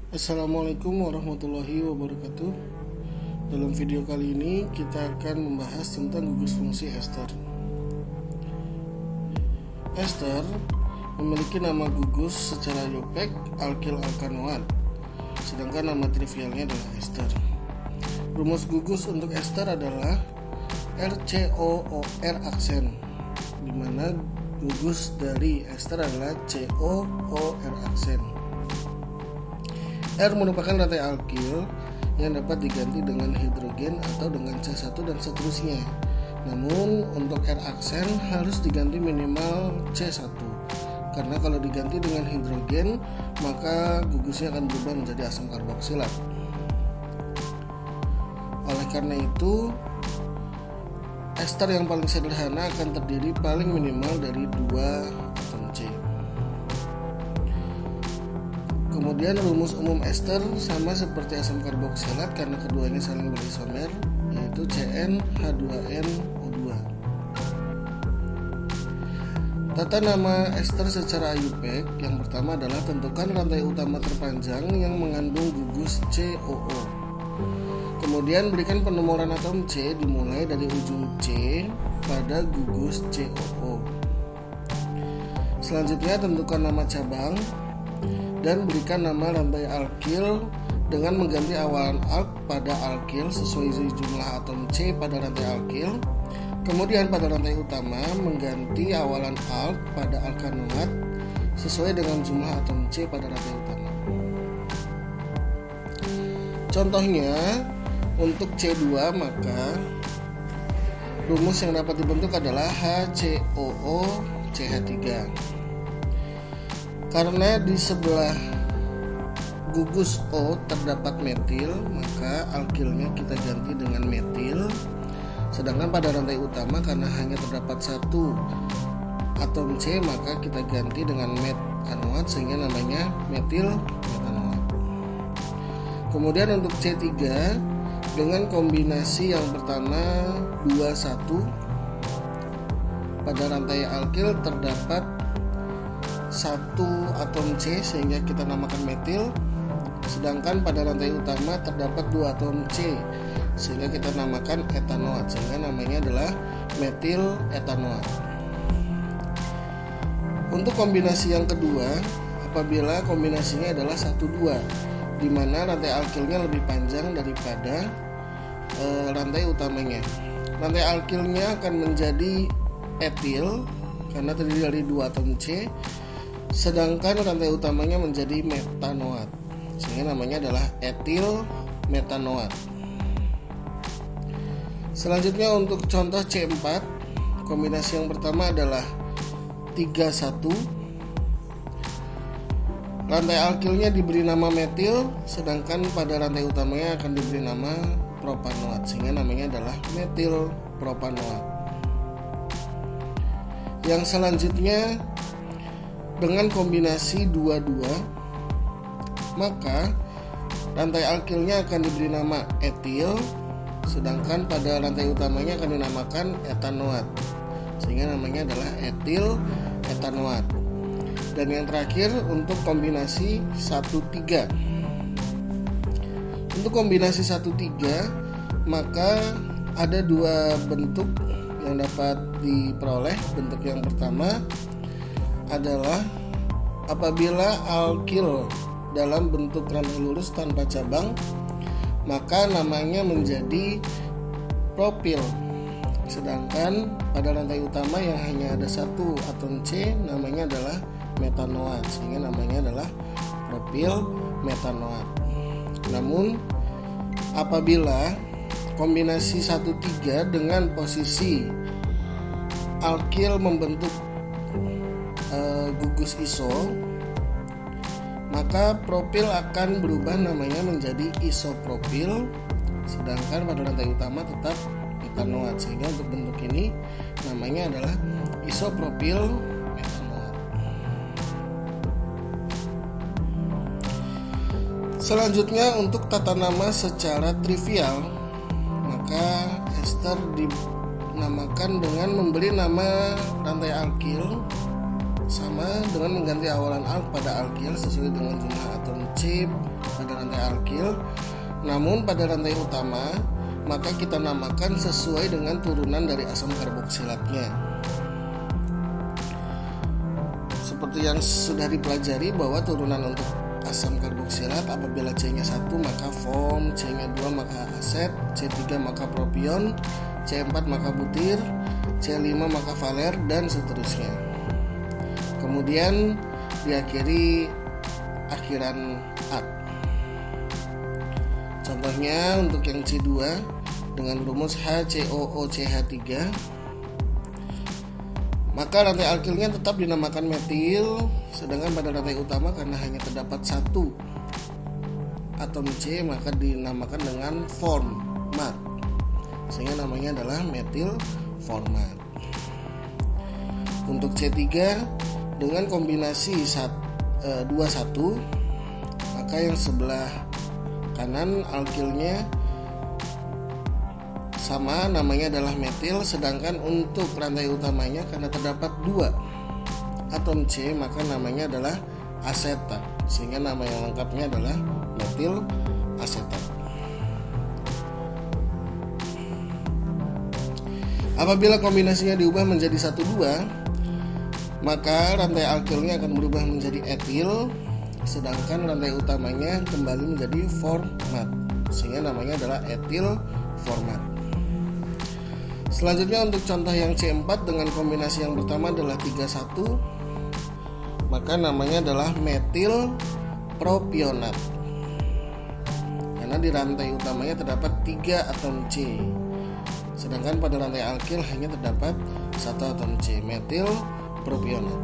Assalamualaikum warahmatullahi wabarakatuh. Dalam video kali ini kita akan membahas tentang gugus fungsi ester. Ester memiliki nama gugus secara iopek alkil alkanoat, sedangkan nama trivialnya adalah ester. Rumus gugus untuk ester adalah RCOOR aksen, di mana gugus dari ester adalah COOR aksen. R merupakan rantai alkil yang dapat diganti dengan hidrogen atau dengan C1 dan seterusnya. Namun untuk R aksen harus diganti minimal C1, karena kalau diganti dengan hidrogen maka gugusnya akan berubah menjadi asam karboksilat. Oleh karena itu, ester yang paling sederhana akan terdiri paling minimal dari 2 atom C. Kemudian rumus umum ester sama seperti asam karboksilat karena keduanya saling berisomer, yaitu CnH2nO2. Tata nama ester secara iopek yang pertama adalah tentukan rantai utama terpanjang yang mengandung gugus COO. Kemudian berikan penomoran atom C dimulai dari ujung C pada gugus COO. Selanjutnya tentukan nama cabang dan berikan nama rantai alkil dengan mengganti awalan alk pada alkil sesuai jumlah atom C pada rantai alkil. Kemudian pada rantai utama mengganti awalan alk pada alkanoat sesuai dengan jumlah atom C pada rantai utama. Contohnya untuk C2 maka rumus yang dapat dibentuk adalah HCOO CH3. Karena di sebelah gugus O terdapat metil, maka alkilnya kita ganti dengan metil. Sedangkan pada rantai utama karena hanya terdapat satu atom C, maka kita ganti dengan metanoat sehingga namanya metil metanoat. Kemudian untuk C3 dengan kombinasi yang pertama 21, pada rantai alkil terdapat satu atom C sehingga kita namakan metil, sedangkan pada rantai utama terdapat 2 atom C sehingga kita namakan etanoat sehingga namanya adalah metil etanoat. Untuk kombinasi yang kedua, apabila kombinasinya adalah 1,2 di mana rantai alkilnya lebih panjang daripada rantai utamanya. Rantai alkilnya akan menjadi etil karena terdiri dari 2 atom C, sedangkan rantai utamanya menjadi metanoat sehingga namanya adalah etil metanoat. Selanjutnya untuk contoh C4, kombinasi yang pertama adalah 31. Rantai alkilnya diberi nama metil, sedangkan pada rantai utamanya akan diberi nama propanoat sehingga namanya adalah metil propanoat. Yang selanjutnya dengan kombinasi 22, maka rantai alkilnya akan diberi nama etil, sedangkan pada rantai utamanya akan dinamakan etanoat sehingga namanya adalah etil etanoat. Dan yang terakhir untuk kombinasi 13. Untuk kombinasi 13 maka ada 2 bentuk yang dapat diperoleh. Bentuk yang pertama adalah apabila alkil dalam bentuk rantai lurus tanpa cabang, maka namanya menjadi propil. Sedangkan pada rantai utama yang hanya ada 1 atom C namanya adalah metanoat sehingga namanya adalah propil metanoat. Namun apabila kombinasi 13 dengan posisi alkil membentuk gugus iso, maka propil akan berubah namanya menjadi isopropil, sedangkan pada rantai utama tetap metanoat sehingga untuk bentuk ini namanya adalah isopropil metanoat. Selanjutnya untuk tata nama secara trivial, maka ester dinamakan dengan memberi nama rantai alkil sama dengan mengganti awalan alk pada alkil sesuai dengan jumlah atom C pada rantai alkil. Namun pada rantai utama maka kita namakan sesuai dengan turunan dari asam karboksilatnya. Seperti yang sudah dipelajari bahwa turunan untuk asam karboksilat apabila C-nya 1 maka form, C-nya 2 maka aset, C3 maka propion, C4 maka butir, C5 maka valer, dan seterusnya. Kemudian diakhiri akhiran at. Contohnya untuk yang C2 dengan rumus HCOOCH3, maka rantai alkilnya tetap dinamakan metil, sedangkan pada rantai utama karena hanya terdapat satu atom C maka dinamakan dengan format, sehingga namanya adalah metil format. Untuk C3 dengan kombinasi 21, maka yang sebelah kanan alkilnya sama, namanya adalah metil, sedangkan untuk rantai utamanya karena terdapat 2 atom C maka namanya adalah asetat, sehingga nama yang lengkapnya adalah metil asetat. Apabila kombinasinya diubah menjadi 1,2, maka rantai alkilnya akan berubah menjadi etil, sedangkan rantai utamanya kembali menjadi format, sehingga namanya adalah etil format. Selanjutnya untuk contoh yang C4 dengan kombinasi yang pertama adalah 31, maka namanya adalah metil propionat, karena di rantai utamanya terdapat 3 atom C, sedangkan pada rantai alkil hanya terdapat 1 atom C, metil propionat.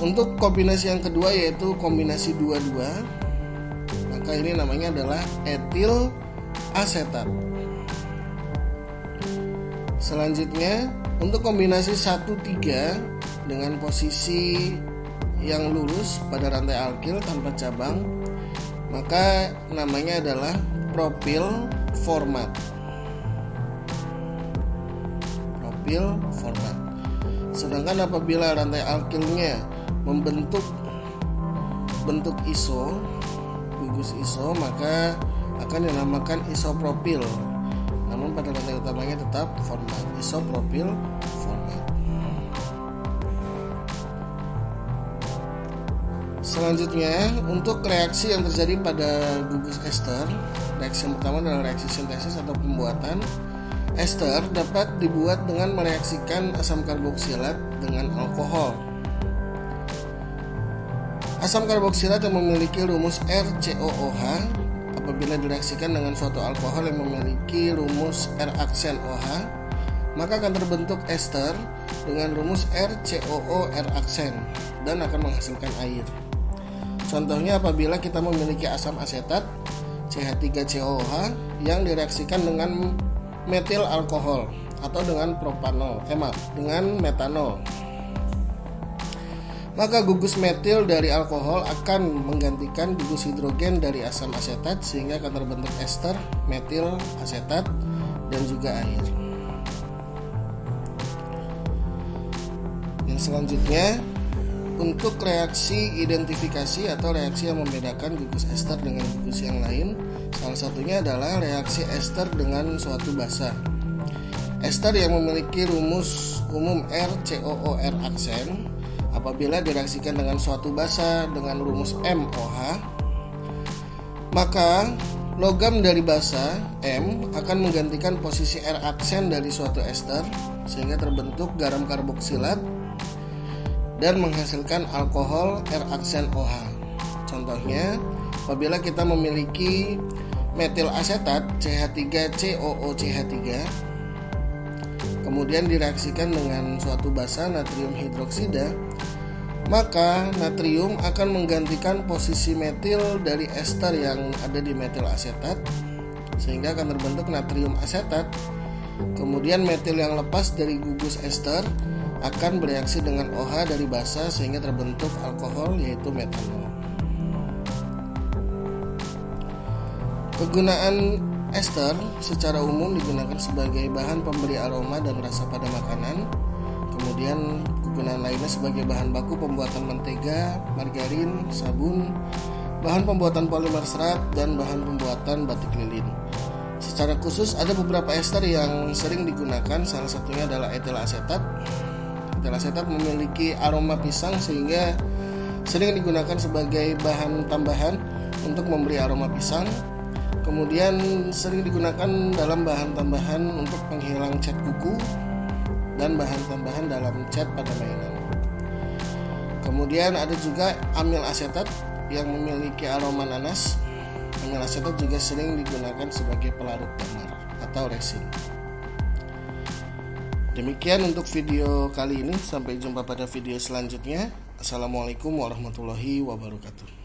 Untuk kombinasi yang kedua yaitu kombinasi 22, maka ini namanya adalah etil asetat. Selanjutnya untuk kombinasi 1,3 dengan posisi yang lurus pada rantai alkil tanpa cabang, maka namanya adalah propil format. Propil format. Sedangkan apabila rantai alkilnya membentuk bentuk iso, gugus iso, maka akan dinamakan isopropil. Namun pada rantai utamanya tetap format, isopropil format. Selanjutnya untuk reaksi yang terjadi pada gugus ester, reaksi yang pertama adalah reaksi sintesis atau pembuatan. Ester dapat dibuat dengan mereaksikan asam karboksilat dengan alkohol. Asam karboksilat yang memiliki rumus RCOOH apabila direaksikan dengan suatu alkohol yang memiliki rumus R aksen OH, maka akan terbentuk ester dengan rumus RCOO R aksen dan akan menghasilkan air. Contohnya apabila kita memiliki asam asetat CH3COOH yang direaksikan dengan metil alkohol atau dengan dengan metanol, maka gugus metil dari alkohol akan menggantikan gugus hidrogen dari asam asetat sehingga akan terbentuk ester, metil asetat, dan juga air. Yang selanjutnya untuk reaksi identifikasi atau reaksi yang membedakan gugus ester dengan gugus yang lain, salah satunya adalah reaksi ester dengan suatu basa. Ester yang memiliki rumus umum RCOOR aksen apabila direaksikan dengan suatu basa dengan rumus MOH, maka logam dari basa M akan menggantikan posisi R aksen dari suatu ester sehingga terbentuk garam karboksilat dan menghasilkan alkohol R aksen OH. Contohnya apabila kita memiliki metil asetat CH3COOCH3 kemudian direaksikan dengan suatu basa natrium hidroksida, maka natrium akan menggantikan posisi metil dari ester yang ada di metil asetat sehingga akan terbentuk natrium asetat. Kemudian metil yang lepas dari gugus ester akan bereaksi dengan OH dari basa sehingga terbentuk alkohol yaitu metanol. Kegunaan ester secara umum digunakan sebagai bahan pemberi aroma dan rasa pada makanan. Kemudian kegunaan lainnya sebagai bahan baku pembuatan mentega, margarin, sabun, bahan pembuatan polimer serat, dan bahan pembuatan batik lilin. Secara khusus ada beberapa ester yang sering digunakan, salah satunya adalah etil asetat. Etil asetat memiliki aroma pisang sehingga sering digunakan sebagai bahan tambahan untuk memberi aroma pisang. Kemudian sering digunakan dalam bahan tambahan untuk penghilang cat kuku dan bahan tambahan dalam cat pada mainan. Kemudian ada juga amil asetat yang memiliki aroma nanas. Amil asetat juga sering digunakan sebagai pelarut damar atau resin. Demikian untuk video kali ini, sampai jumpa pada video selanjutnya. Assalamualaikum warahmatullahi wabarakatuh.